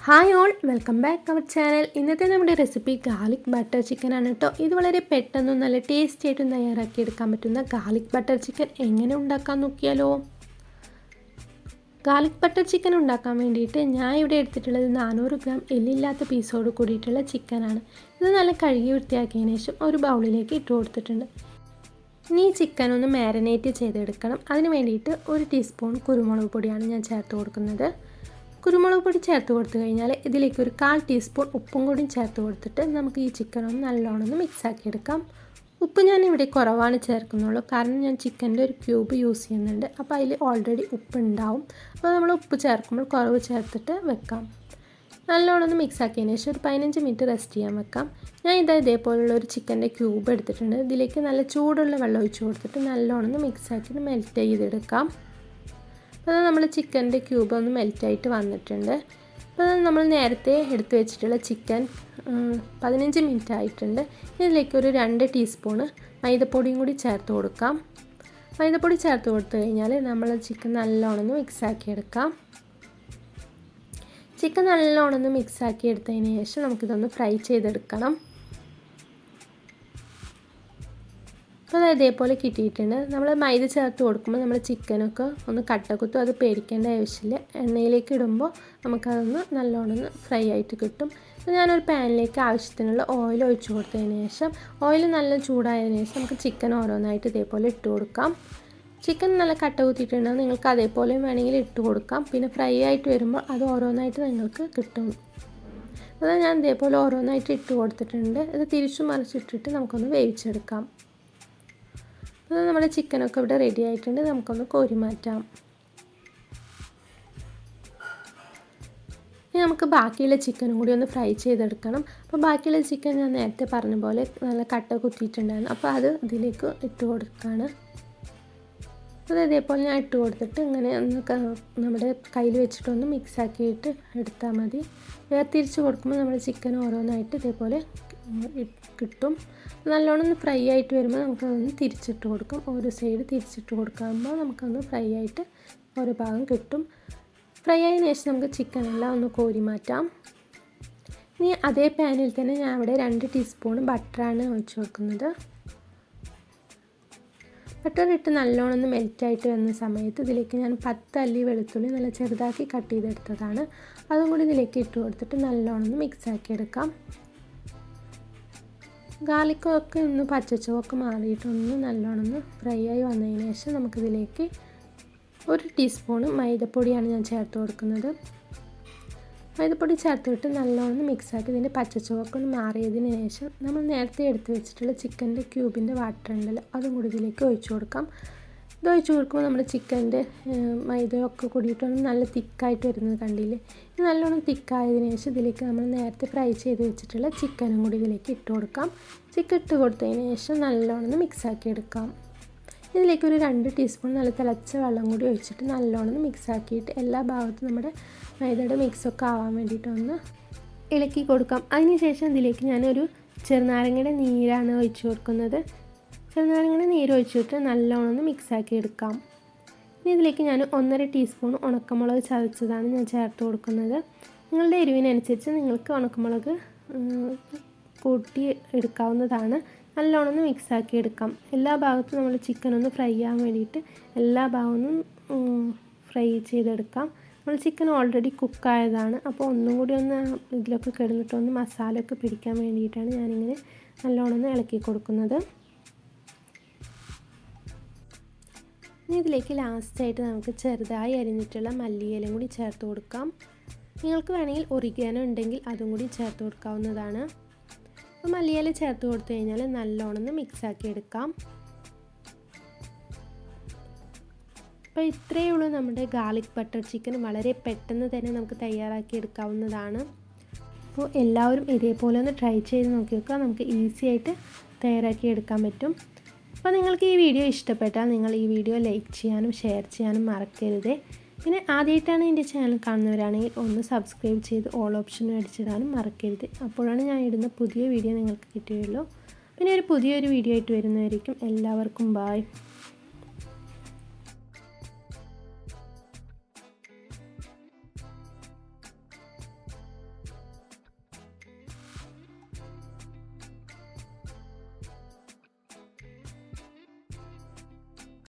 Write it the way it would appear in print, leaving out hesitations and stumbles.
Hi all, welcome back our channel. ഇന്നത്തെ നമ്മുടെ recipe garlic butter chicken ആണ് കേട്ടോ. ഇത് വളരെ പെട്ടെന്നും നല്ല ടേസ്റ്റി ആയിട്ടും തയ്യാറാക്കി എടുക്കാൻ പറ്റുന്ന ഗാർലിക് ബട്ടർ ചിക്കൻ എങ്ങനെ ഉണ്ടാക്കാൻ നോക്കിയാലോ. ഗാർലിക് ബട്ടർ ചിക്കൻ ഉണ്ടാക്കാൻ വേണ്ടിയിട്ട് ഞാൻ ഇവിടെ എടുത്തിട്ടുള്ളത് 400 ഗ്രാം എല്ലില്ലാത്ത പീസോട് കൂടിയിട്ടുള്ള ചിക്കനാണ്. ഇത് നല്ല കഴുകി വൃത്തിയാക്കിയതിന് ശേഷം ഒരു ബൗളിലേക്ക് ഇട്ട് കൊടുത്തിട്ടുണ്ട്. ഇനി ഈ ചിക്കൻ ഒന്ന് മാരിനേറ്റ് ചെയ്തെടുക്കണം. അതിന് വേണ്ടിയിട്ട് 1 ടീസ്പൂൺ കുരുമുളക് പൊടിയാണ് ഞാൻ ചേർത്ത് കൊടുക്കുന്നത്. കുരുമുളക് പൊടി ചേർത്ത് കൊടുത്തു കഴിഞ്ഞാൽ ഇതിലേക്ക് ഒരു 1/4 ടീസ്പൂൺ ഉപ്പും കൂടി ചേർത്ത് കൊടുത്തിട്ട് നമുക്ക് ഈ ചിക്കൻ ഒന്ന് നല്ലോണം മിക്സാക്കി എടുക്കാം. ഉപ്പ് ഞാൻ ഇവിടെ കുറവാണ് ചേർക്കുന്നുള്ളൂ, കാരണം ഞാൻ ചിക്കൻ്റെ ഒരു ക്യൂബ് യൂസ് ചെയ്യുന്നുണ്ട്. അപ്പോൾ അതിൽ ഓൾറെഡി ഉപ്പ് ഉണ്ടാവും. അപ്പോൾ നമ്മൾ ഉപ്പ് ചേർക്കുമ്പോൾ കുറവ് ചേർത്തിട്ട് വെക്കാം. നല്ലോണം മിക്സാക്കിയതിന് ശേഷം ഒരു 15 മിനിറ്റ് റെസ്റ്റ് ചെയ്യാൻ വെക്കാം. ഞാൻ ഇതേപോലുള്ള ഒരു ചിക്കൻ്റെ ക്യൂബ് എടുത്തിട്ടുണ്ട്. ഇതിലേക്ക് നല്ല ചൂടുള്ള വെള്ളം ഒഴിച്ച് കൊടുത്തിട്ട് നല്ലോണം മിക്സാക്കി മെൽറ്റ് ചെയ്തെടുക്കാം. അപ്പോൾ നമ്മൾ ചിക്കൻ്റെ ക്യൂബ് ഒന്ന് മെൽറ്റായിട്ട് വന്നിട്ടുണ്ട്. അപ്പോൾ നമ്മൾ നേരത്തെ എടുത്ത് വെച്ചിട്ടുള്ള ചിക്കൻ 15 മിനിറ്റ് ആയിട്ടുണ്ട്. ഇതിലേക്ക് ഒരു 2 ടീസ്പൂണ് മൈദപ്പൊടിയും കൂടി ചേർത്ത് കൊടുക്കാം. മൈദപ്പൊടി ചേർത്ത് കൊടുത്തു കഴിഞ്ഞാൽ നമ്മൾ ചിക്കൻ നല്ലോണം മിക്സാക്കി എടുക്കാം. ചിക്കൻ നല്ലോണം മിക്സാക്കി എടുത്തതിന് ശേഷം നമുക്കിതൊന്ന് ഫ്രൈ ചെയ്തെടുക്കണം. അപ്പോൾ അത് ഇതേപോലെ കിട്ടിയിട്ടുണ്ട്. നമ്മൾ മൈദ ചേർത്ത് കൊടുക്കുമ്പോൾ നമ്മൾ ചിക്കനൊക്കെ ഒന്ന് കട്ട കുത്തും. അത് പേടിക്കേണ്ട ആവശ്യമില്ല. എണ്ണയിലേക്ക് ഇടുമ്പോൾ നമുക്കതൊന്ന് നല്ലോണം ഫ്രൈ ആയിട്ട് കിട്ടും. അപ്പോൾ ഞാനൊരു പാനിലേക്ക് ആവശ്യത്തിനുള്ള ഓയിൽ ഒഴിച്ച് കൊടുത്തതിന് ശേഷം ഓയിൽ നല്ല ചൂടായതിനു ശേഷം നമുക്ക് ചിക്കൻ ഓരോന്നായിട്ട് ഇതേപോലെ ഇട്ട് കൊടുക്കാം. ചിക്കൻ നല്ല കട്ട കുത്തിയിട്ടുണ്ടെങ്കിൽ നിങ്ങൾക്ക് അതേപോലെ വേണമെങ്കിൽ ഇട്ട് കൊടുക്കാം. പിന്നെ ഫ്രൈ ആയിട്ട് വരുമ്പോൾ അത് ഓരോന്നായിട്ട് നിങ്ങൾക്ക് കിട്ടും. അത് ഞാൻ ഇതേപോലെ ഓരോന്നായിട്ട് ഇട്ട് കൊടുത്തിട്ടുണ്ട്. ഇത് തിരിച്ചു മറിച്ചിട്ടിട്ട് നമുക്കൊന്ന് വേവിച്ചെടുക്കാം. അപ്പോൾ നമ്മുടെ ചിക്കനൊക്കെ ഇവിടെ റെഡി ആയിട്ടുണ്ട്. നമുക്കൊന്ന് കോരി മാറ്റാം. ഇനി നമുക്ക് ബാക്കിയുള്ള ചിക്കനും കൂടി ഒന്ന് ഫ്രൈ ചെയ്തെടുക്കണം. അപ്പോൾ ബാക്കിയുള്ള ചിക്കൻ ഞാൻ നേരത്തെ പറഞ്ഞ പോലെ നല്ല കട്ട കുത്തിയിട്ടുണ്ടായിരുന്നു. അപ്പോൾ അത് ഇതിലേക്ക് ഇട്ട് കൊടുക്കുകയാണ്. അത് ഇതേപോലെ ഞാൻ ഇട്ട് കൊടുത്തിട്ട് ഇങ്ങനെ ഒന്ന് നമ്മുടെ കയ്യിൽ വെച്ചിട്ടൊന്ന് മിക്സാക്കിയിട്ട് എടുത്താൽ മതി. തിരിച്ച് കൊടുക്കുമ്പോൾ നമ്മുടെ ചിക്കൻ ഓരോന്നായിട്ട് ഇതേപോലെ കിട്ടും. നല്ലോണം ഫ്രൈ ആയിട്ട് വരുമ്പോൾ നമുക്കതൊന്ന് തിരിച്ചിട്ട് കൊടുക്കും. ഓരോ സൈഡ് തിരിച്ചിട്ട് കൊടുക്കുമ്പോൾ നമുക്കൊന്ന് ഫ്രൈ ആയിട്ട് ഓരോ ഭാഗം കിട്ടും. ഫ്രൈ ആയതിനു ശേഷം നമുക്ക് ചിക്കനെല്ലാം ഒന്ന് കോരി മാറ്റാം. ഇനി അതേ പാനിൽ തന്നെ ഞാൻ ഇവിടെ 2 ടീസ്പൂൺ ബട്ടറാണ് ഒഴിച്ച് കൊടുക്കുന്നത്. ബട്ടർ ഇട്ട് നല്ലോണം മെൽറ്റായിട്ട് വരുന്ന സമയത്ത് ഇതിലേക്ക് ഞാൻ 10 അല്ലി വെളുത്തുള്ളി നല്ല ചെറുതാക്കി കട്ട് ചെയ്തെടുത്തതാണ്. അതും കൂടി ഇതിലേക്ക് ഇട്ട് കൊടുത്തിട്ട് നല്ലോണം മിക്സാക്കി എടുക്കാം. ഗാർലിക്കൊക്കെ ഒന്ന് പച്ചച്ചുവക്ക് മാറിയിട്ടൊന്ന് നല്ലോണം ഫ്രൈ ആയി വന്നതിന് ശേഷം നമുക്കിതിലേക്ക് 1 ടീസ്പൂണ് മൈദപ്പൊടിയാണ് ഞാൻ ചേർത്ത് കൊടുക്കുന്നത്. മൈദപ്പൊടി ചേർത്തിട്ട് നല്ലോണം മിക്സാക്കി ഇതിൻ്റെ പച്ചച്ചുവക്കൊന്ന് മാറിയതിന് ശേഷം നമ്മൾ നേരത്തെ എടുത്ത് വെച്ചിട്ടുള്ള ചിക്കൻ്റെ ക്യൂബിൻ്റെ വാട്ടർ ഉണ്ടല്ലോ, അതും കൂടി ഇതിലേക്ക് ഒഴിച്ചു കൊടുക്കാം. ഇത് ഒഴിച്ച് കൊടുക്കുമ്പോൾ നമ്മുടെ ചിക്കൻ്റെ മൈദയൊക്കെ കൂടിയിട്ടൊന്ന് നല്ല തിക്കായിട്ട് വരുന്നത് കണ്ടില്ലേ. ഇത് നല്ലോണം തിക്കായതിനു ശേഷം ഇതിലേക്ക് നമ്മൾ നേരത്തെ ഫ്രൈ ചെയ്ത് വെച്ചിട്ടുള്ള ചിക്കനും കൂടി ഇതിലേക്ക് ഇട്ട് കൊടുക്കാം. ചിക്കൻ ഇട്ട് കൊടുത്തതിന് ശേഷം നല്ലോണം മിക്സാക്കി എടുക്കാം. ഇതിലേക്ക് ഒരു 2 ടീസ്പൂൺ നല്ല തിളച്ച വെള്ളം കൂടി ഒഴിച്ചിട്ട് നല്ലോണം മിക്സാക്കിയിട്ട് എല്ലാ ഭാഗത്തും നമ്മുടെ മൈദയുടെ മിക്സൊക്കെ ആവാൻ വേണ്ടിയിട്ടൊന്ന് ഇളക്കി കൊടുക്കാം. അതിനുശേഷം ഇതിലേക്ക് ഞാനൊരു ചെറുനാരങ്ങയുടെ നീരാണ് ഒഴിച്ച് കൊടുക്കുന്നത്. ചെറുനാരങ്ങയുടെ നീര് ഒഴിച്ചിട്ട് നല്ലോണം മിക്സാക്കി എടുക്കാം. ഇനി ഇതിലേക്ക് ഞാൻ 1.5 ടീസ്പൂൺ ഉണക്കമുളക് ചതച്ചതാണ് ഞാൻ ചേർത്ത് കൊടുക്കുന്നത്. നിങ്ങളുടെ എരിവിനനുസരിച്ച് നിങ്ങൾക്ക് ഉണക്കമുളക് കൂട്ടി എടുക്കാവുന്നതാണ്. നല്ലോണം മിക്സാക്കി എടുക്കാം. എല്ലാ ഭാഗത്തും നമ്മൾ ചിക്കൻ ഒന്ന് ഫ്രൈ ആകാൻ വേണ്ടിയിട്ട് എല്ലാ ഭാഗവും ഫ്രൈ ചെയ്തെടുക്കാം. നമ്മൾ ചിക്കൻ ഓൾറെഡി കുക്കായതാണ്. അപ്പോൾ ഒന്നും കൂടി ഒന്ന് ഇതിലൊക്കെ കിടന്നിട്ടൊന്ന് മസാലയൊക്കെ പിടിക്കാൻ വേണ്ടിയിട്ടാണ് ഞാനിങ്ങനെ നല്ലോണം ഇളക്കി കൊടുക്കുന്നത്. ഇനി ഇതിലേക്ക് ലാസ്റ്റായിട്ട് നമുക്ക് ചെറുതായി അരിഞ്ഞിട്ടുള്ള മല്ലിയിലയും കൂടി ചേർത്ത് കൊടുക്കാം. നിങ്ങൾക്ക് വേണമെങ്കിൽ ഒറിഗാനോ ഉണ്ടെങ്കിൽ അതും കൂടി ചേർത്ത് കൊടുക്കാവുന്നതാണ്. അപ്പോൾ മല്ലിയില ചേർത്ത് കൊടുത്തു കഴിഞ്ഞാൽ നല്ലോണം മിക്സാക്കി എടുക്കാം. അപ്പോൾ ഇത്രയേ ഉള്ളൂ നമ്മുടെ ഗാർലിക് ബട്ടർ ചിക്കൻ. വളരെ പെട്ടെന്ന് തന്നെ നമുക്ക് തയ്യാറാക്കി എടുക്കാവുന്നതാണ്. അപ്പോൾ എല്ലാവരും ഇതേപോലെ ഒന്ന് ട്രൈ ചെയ്ത് നോക്കി നോക്കുക. നമുക്ക് ഈസി ആയിട്ട് തയ്യാറാക്കി എടുക്കാൻ പറ്റും. അപ്പോൾ നിങ്ങൾക്ക് ഈ വീഡിയോ ഇഷ്ടപ്പെട്ടാൽ നിങ്ങൾ ഈ വീഡിയോ ലൈക്ക് ചെയ്യാനും ഷെയർ ചെയ്യാനും മറക്കരുത്. പിന്നെ ആദ്യമായിട്ടാണ് എൻ്റെ ചാനൽ കാണുന്നവരാണെങ്കിൽ ഒന്ന് സബ്സ്ക്രൈബ് ചെയ്ത് ഓൾ ഓപ്ഷൻ അടിച്ചിടാനും മറക്കരുത്. അപ്പോഴാണ് ഞാൻ ഇടുന്ന പുതിയ വീഡിയോ നിങ്ങൾക്ക് കിട്ടുകയുള്ളൂ. പിന്നെ പുതിയൊരു വീഡിയോ ആയിട്ട് വരുന്നതായിരിക്കും. എല്ലാവർക്കും ബായ്.